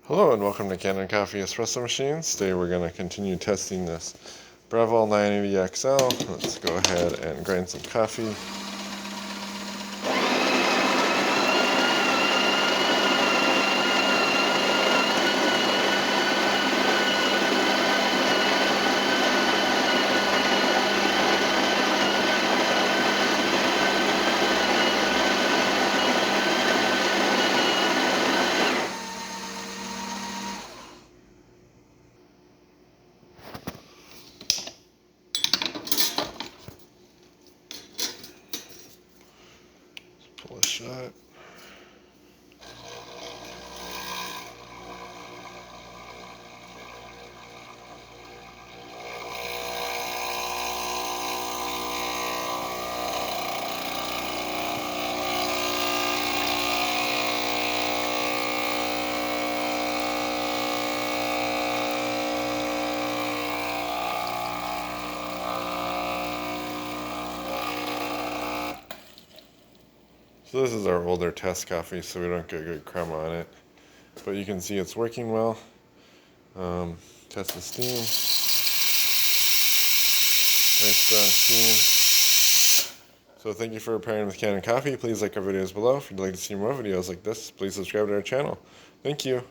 Hello and welcome to Kanen Coffee Espresso Machines. Today we're going to continue testing this Breville 980XL. Let's go ahead and grind some coffee. Pull a shot. So this is our older test coffee, so we don't get good crema on it. But you can see it's working well. Test the steam. Nice strong steam. So thank you for pairing with Kanen Coffee. Please like our videos below. If you'd like to see more videos like this, please subscribe to our channel. Thank you.